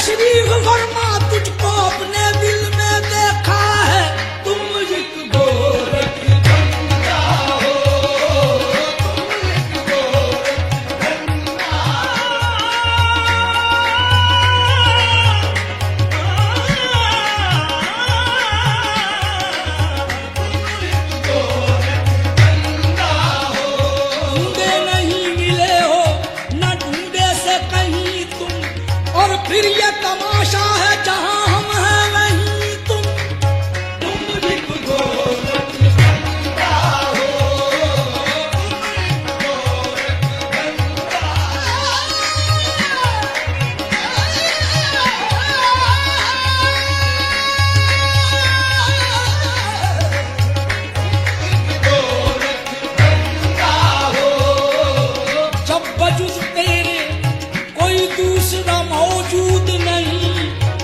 तशरीफ फरमा, तुझको अपने दिल में देखा है, तुम एक गोरख धंधा हो, तुम एक गोरख धंधा। ढूंढे नहीं मिले हो, न ढूंढे से कहीं तुम, और फिर ये तमाशा है जहां हम हैं वहीं तुम एक गोरख धंधा हो, तुम एक गोरख धंधा हो। जब वजूद तेरे कोई दूसरा मौजूद नहीं,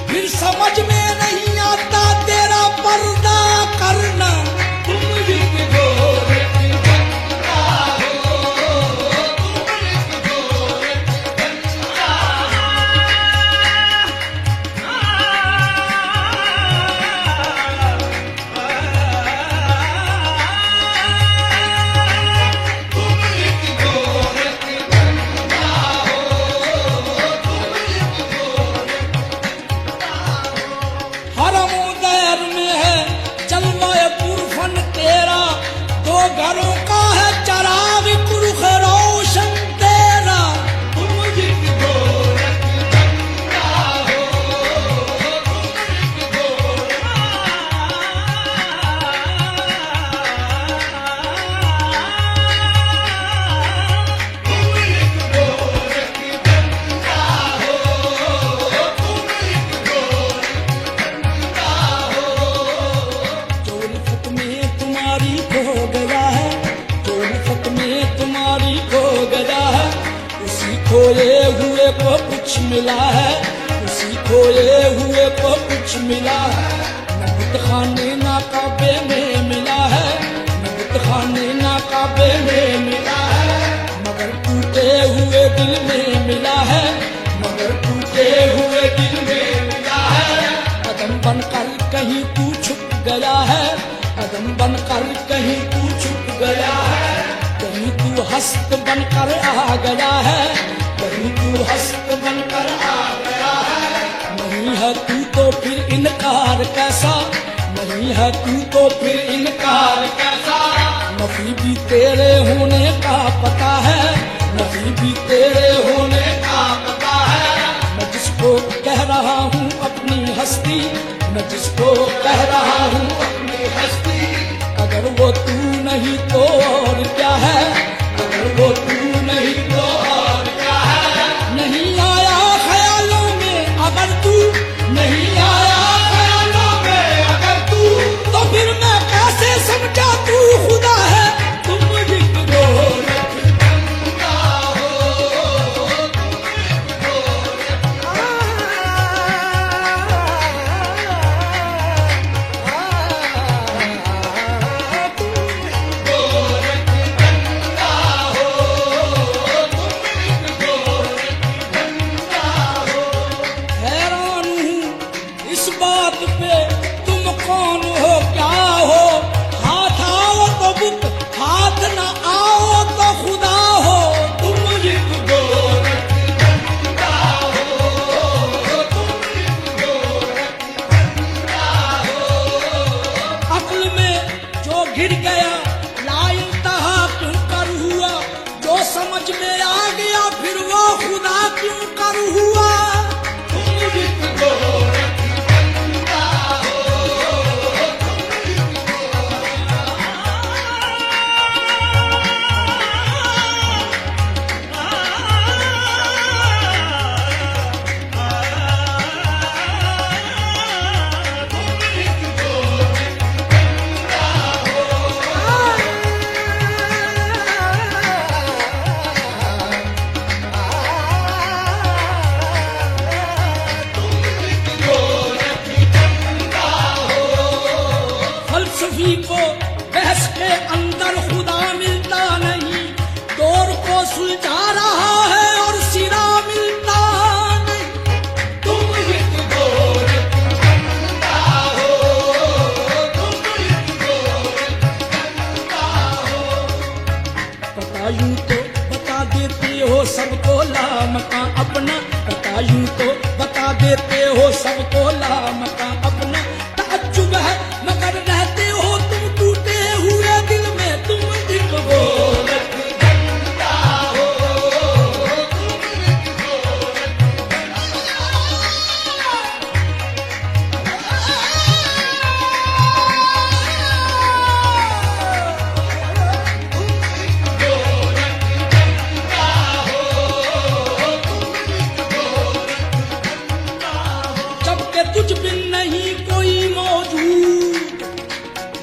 फिर समझ में नहीं आता तेरा पर्दा करना, तुम एक गोरख धंधा हो, तुम एक गोरख धंधा। तुम एक गोरख धंधा हो, तुम एक हरम उदैर में है जलवाए पुरफन तेरा, दो घरों का है चराग कुरुख रोशन तेरा, तुम एक गोरख धंधा हो, तुम एक गोरख तुम एक गोरख धंधा हो, तुम एक जो उल्फत में तुम्हारी खो गया है, जो उल्फत में तुम्हारी खो गया है, उसी खोए हुए को कुछ मिला है, उसी खोए हुए को कुछ मिला है। नबूत खाने ना काबे में मिला है, नबूत खाने ना काबे में मिला है, मगर टूटे हुए दिल में मिला है, मगर टूटे हुए दिल में मिला है। कदम बनकर कहीं तू छुप गया है, कदम बनकर कहीं तू छुप गया है, कहीं तू हस्त बनकर आ गया है, कहीं तू हस्त बनकर आ गया है। नहीं है तू तो फिर इनकार कैसा, नहीं है तू तो फिर इनकार कैसा। नफी भी तेरे होने का पता है, नफी भी तेरे होने का पता है। मैं जिसको कह रहा हूँ अपनी हस्ती, मैं जिसको कह रहा हूँ अपनी हस्ती, अगर वो तू नहीं तो और क्या है, अगर वो तू नहीं तो और क्या है। नहीं आया ख्यालों में अगर तू, नहीं आया ख्यालों में अगर तू, तो फिर मैं कैसे समझा तू खुदा है, तुम एक गोरख धंधा हो, तुम एक गोरख लामका अपना, बतायूं तो बता देते हो सबको लामका अपना। ताज्जुब है मगर रहते हो तुम टूटे हुए दिल में, तुम एक गोरख धंधा हो, जबकि तुझ बिन नहीं कोई मौजूद,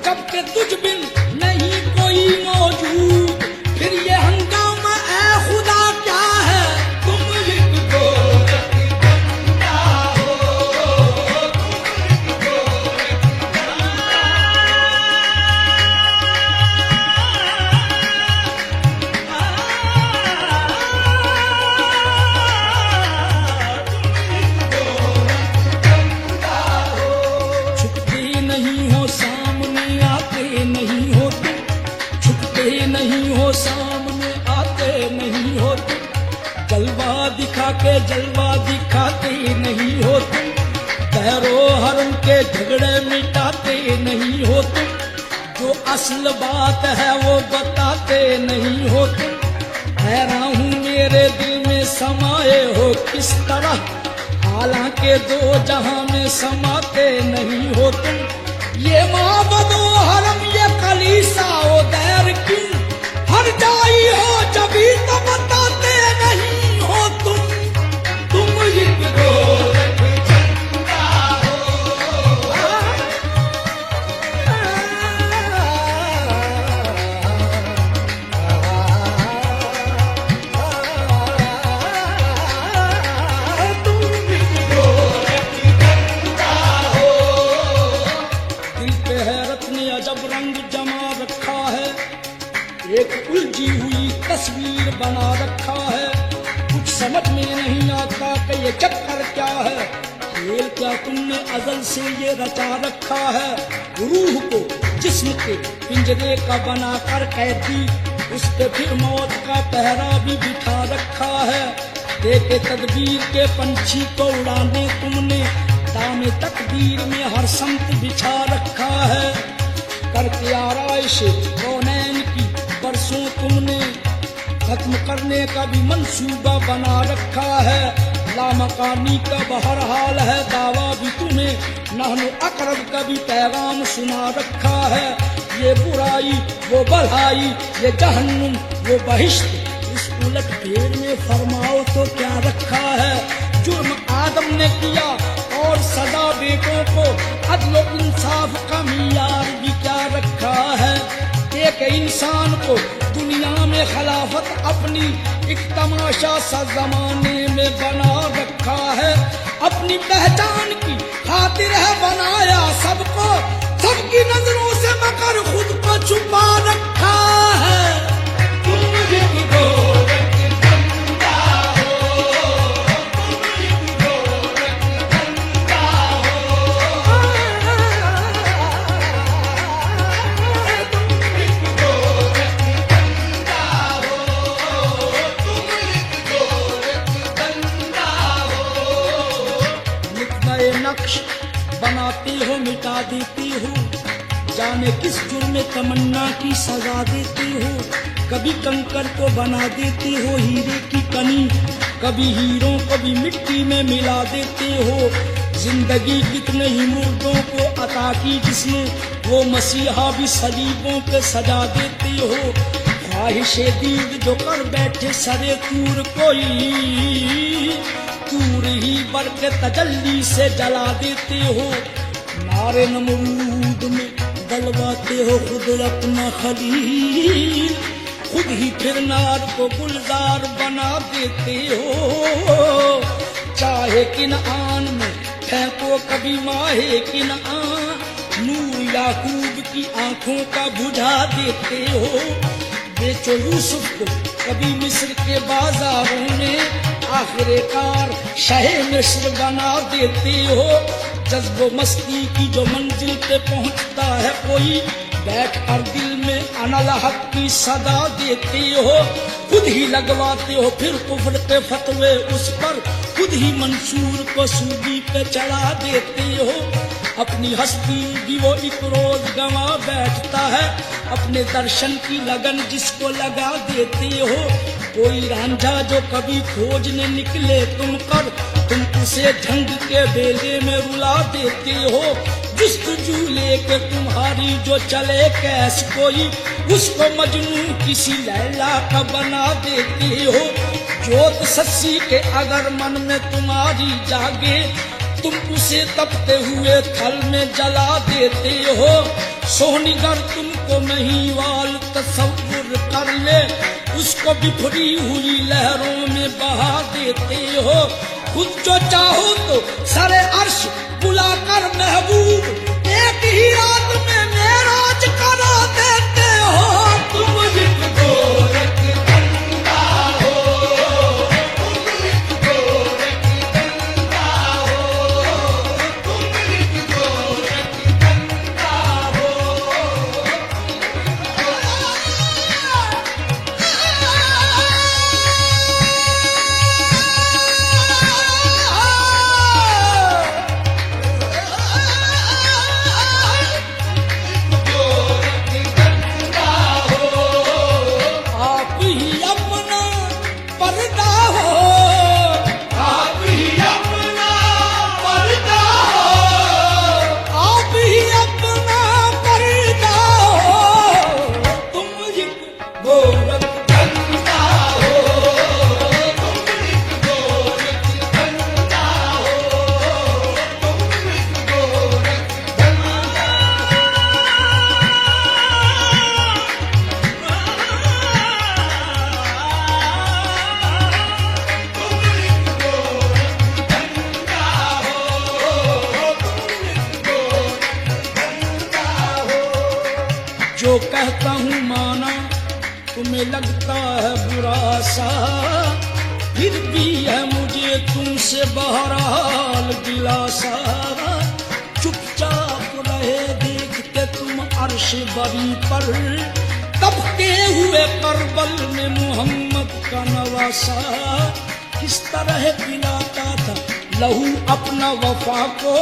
जबकि तुझ बिन नहीं कोई मौजूद, फिर ये हंगामा ऐ खुदा क्या है, तुम एक गोरख धंधा हो, छुपते नहीं हो सामने आते नहीं हो तुम, छुपते नहीं हो सामने आते नहीं हो तुम, जलवा दिखा के जलवा दिखाते नहीं हो तुम, पैरो हरम के झगड़े मिटाते नहीं हो तुम, जो असल बात है वो बताते नहीं हो तुम। हैरान हूँ मेरे दिल में समाये हो किस तरह, हालांकि दो जहां में समाते नहीं हो तुम। ये माबदो हरम ये कलीसा ओ दैर किन, हर जाई हो जभी तो बताते नहीं हो तुम, तुम एक गोरख धंधा हो, तुम एक गोरख धंधा हो। दिल पे हैरत ने अजब रंग जमा रखा है, एक उलझी हुई तस्वीर बना रखा है, कुछ समझ में नहीं आता कि ये चक्कर क्या है, खेल क्या तुमने अजल से ये रचा रखा है। रूह को जिस्म के पिंजरे का बनाकर कैदी, उस पे फिर मौत का पहरा भी बिठा रखा है। देखे तदबीर के पंछी को उड़ाने तुमने, दामे तकदीर में हर समत बिछा रखा है। करके आराइश कौनैन की बरसों तुमने, खत्म करने का भी मंसूबा बना रखा है। लामकानी का बहरहाल है दावा भी तुम्हें, नहनो अकरब का भी पैगाम सुना रखा है। ये बुराई वो भलाई, ये जहन्नुम वो बहिश्त, इस उलट फेर में फरमाओ तो क्या रखा है। जुर्म आदम ने किया और सजा बेटों को, अदल और इंसाफ का मियार भी क्या रखा है। एक इंसान को दुनिया में खिलाफत अपनी एक तमाशा सा जमाने में बना रखा है। अपनी पहचान की खातिर है बनाया सबको, सबकी नजरों से मगर खुद को छुपा रखा है। तुम एक गोरख धंधा हो, तुम एक गोरख धंधा हो, तुम एक गोरख धंधा हो, तुम एक गोरख धंधा हो। नए नक्श बनाती हो मिटा देती हो, जाने किस जुर्म में तमन्ना की सजा देती हो। कभी कंकर को बना देती हो हीरे की कनी, कभी हीरों को भी मिट्टी में मिला देते हो। जिंदगी कितने ही मुर्दों को अता की जिसने, वो मसीहा भी सलीबों पे सजा देते हो। ख्वाहिशे दीद जो कर बैठे सरे तूर कोई, तूर ही बर के तजल्ली से जला देते हो। नारे नमरूद में गलवाते हो खुद अपना खलील, खुद ही फिर नार को गुलजार बना देते हो। चाहे किनआन में फेंको कभी माहे किनआन, नूर याकूब की आंखों का बुझा देते हो। बेचो यूसुफ को कभी मिस्र के बाजारों में, आखिरकार शहे मिस्र बना देते हो। जज्बो मस्ती की जो मंजिल पे पहुंचता है कोई, बैठ कर दिल में अनल हक की सदा देते हो, खुद ही लगवाते हो फिर कुफ्र के फतवे उस पर, खुद ही मंसूर को सूदी पे चढ़ा देते हो। अपनी हस्ती भी वो एक रोज गंवा बैठता है, अपने दर्शन की लगन जिसको लगा देते हो। कोई रांझा जो कभी खोजने निकले तुम पर, तुम उसे ढंग के बेले में रुला देते हो। जुस्तजू लेके तुम्हारी जो चले कैस कोई, उसको मजनू किसी लैला का बना देते हो। जोत सस्सी के अगर मन में तुम्हारी जागे, तुम उसे तपते हुए थल में जला देते हो। सोहनीगर तुमको महिवाल तसव्वुर कर ले, उसको बिखरी हुई लहरों में बहा देते हो। खुद जो चाहो तो सरे अर्श बुलाकर महबूब एक ही रात में मेराज करा देते हो। तुम एक गोरख बंदा हो, तुम एक गोरख बंदा हो, तुम एक गोरख बंदा हो। जो कहता हूँ माना तुम्हें लगता है बुरा सा, फिर भी है मुझे तुमसे बहरहाल दिलासा। चुपचाप रहे देखते तुम अर्श बरी पर, तबके हुए करबल में मोहम्मद का नवासा। किस तरह पिलाता था लहू अपना वफा को,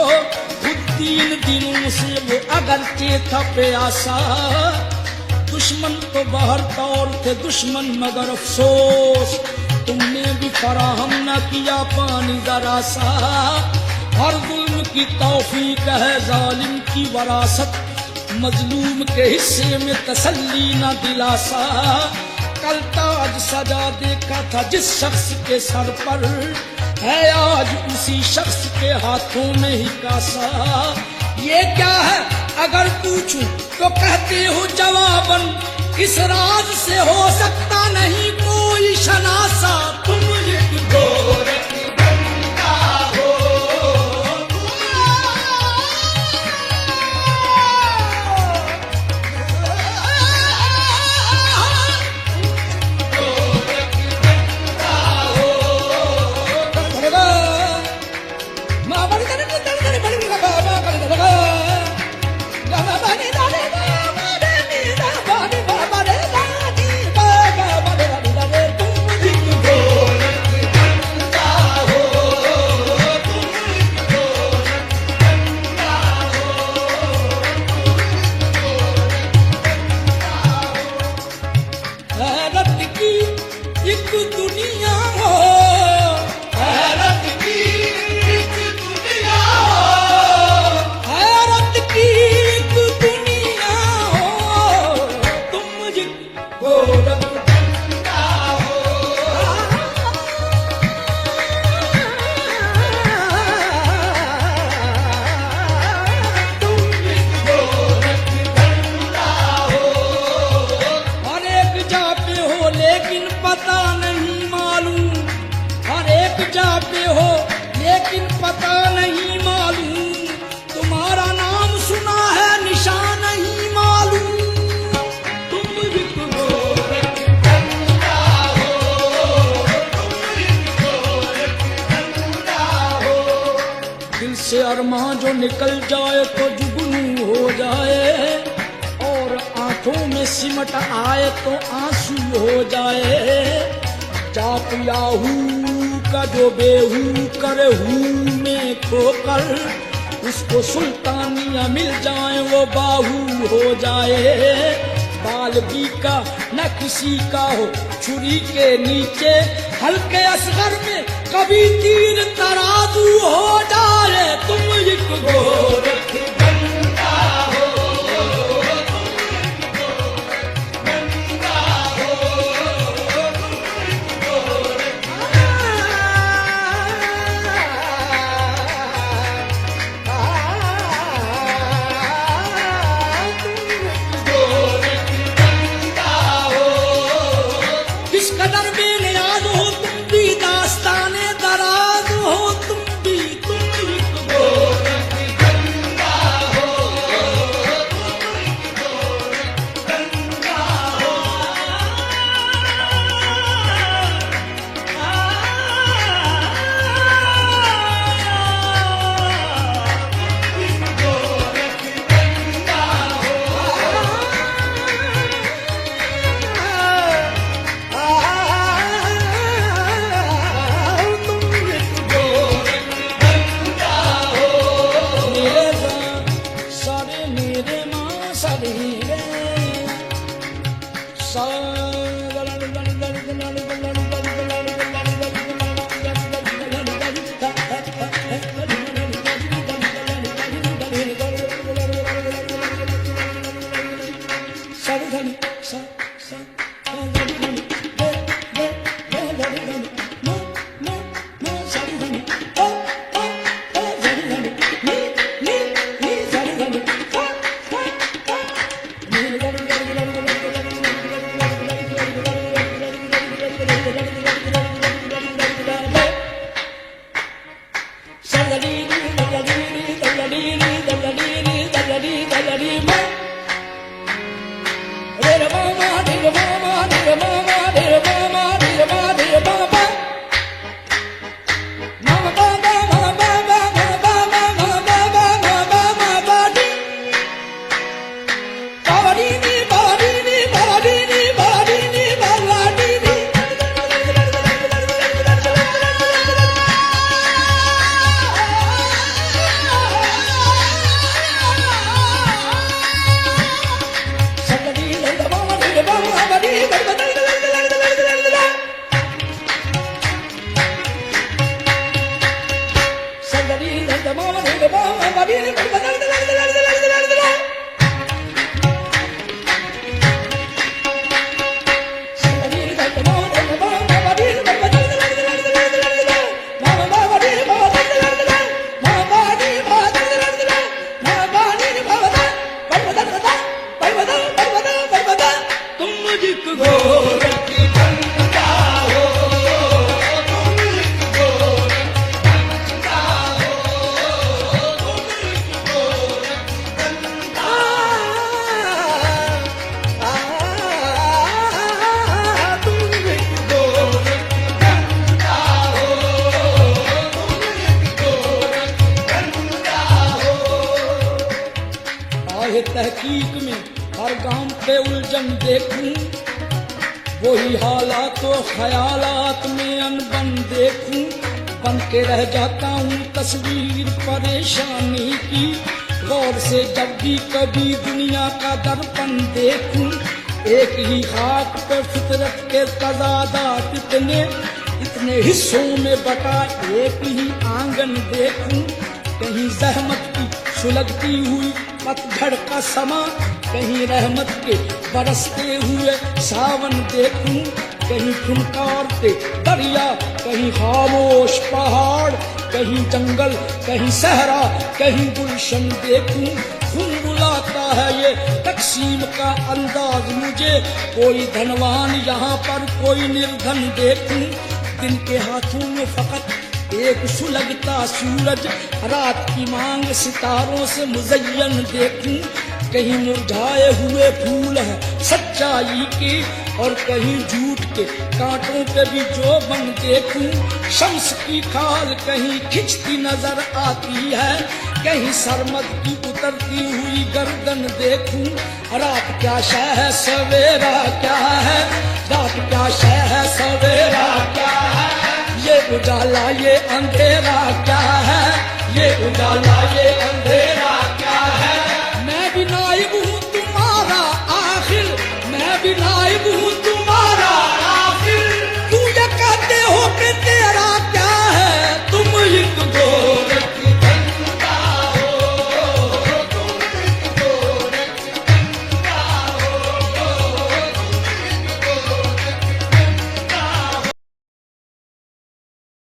खुद 3 दिनों से वो अगरचे था प्यासा। दुश्मन तो बाहर तौर थे दुश्मन मगर अफसोस, तुमने भी फराहम न किया पानी जरा सा। हर जुल्म की तौफीक है जालिम की वरासत, मजलूम के हिस्से में तसल्ली न दिलासा। कल ताज सजा देखा था जिस शख्स के सर पर, है आज उसी शख्स के हाथों में ही कासा। ये क्या है अगर पूछूं तो कहते हो जवाबन, इस राज से हो सकता नहीं कोई शनासा। तुम एक गोरख बंदा हो, अरमां जो निकल जाए तो जुगनू हो जाए, और हाथों में सिमट आए तो आंसू हो जाए। जात याहू का जो बेहू करे हू में खोकर, उसको सुल्तानिया मिल जाए वो बाहू हो जाए। बाल भी का न किसी का हो छुरी के नीचे, हल्के असगर में कभी तीर तराजू हो जाए। तुम एक गोरख गंगा हो, कदर बेनियाज हो तुम भी, दास्ताने दराज हो तुम भी। तुम एक गोरख गंगा हो, गंगा हो। तहकीक में हर गांव पे उलझन देखूं, वही हालात तो ख्यालात में अनबन देखूं। बन के रह जाता हूँ तस्वीर परेशानी की, गौर से जब भी कभी दुनिया का दर्पण देखूं। एक ही खाक पे फितरत के तजादात इतने हिस्सों में बटा एक ही आंगन देखूं। कहीं जहमत की सुलगती हुई पतझड़ का समा, कहीं रहमत के बरसते हुए सावन देखूं। कहीं फुनकारते दरिया, कहीं खामोश पहाड़, कहीं जंगल, कहीं सहरा, कहीं गुलशन देखूं। बुलाता है ये तकसीम का अंदाज मुझे, कोई धनवान यहाँ पर कोई निर्धन देखूं। दिन के हाथों में फकत एक सुलगता सूरज, रात की मांग सितारों से मुज़य्यन देखूं। कहीं मुरझाए हुए फूल है सच्चाई की, और कहीं झूठ के कांटों पे भी जो बन देखूं। शम्स की खाल कहीं खिंचती नजर आती है, कहीं सरमद की कतरती हुई गर्दन देखूं, रात क्या शय है सवेरा क्या है, रात क्या शय है सवेरा क्या है, ये उजाला ये अंधेरा क्या है, ये उजाला ये अंधेरा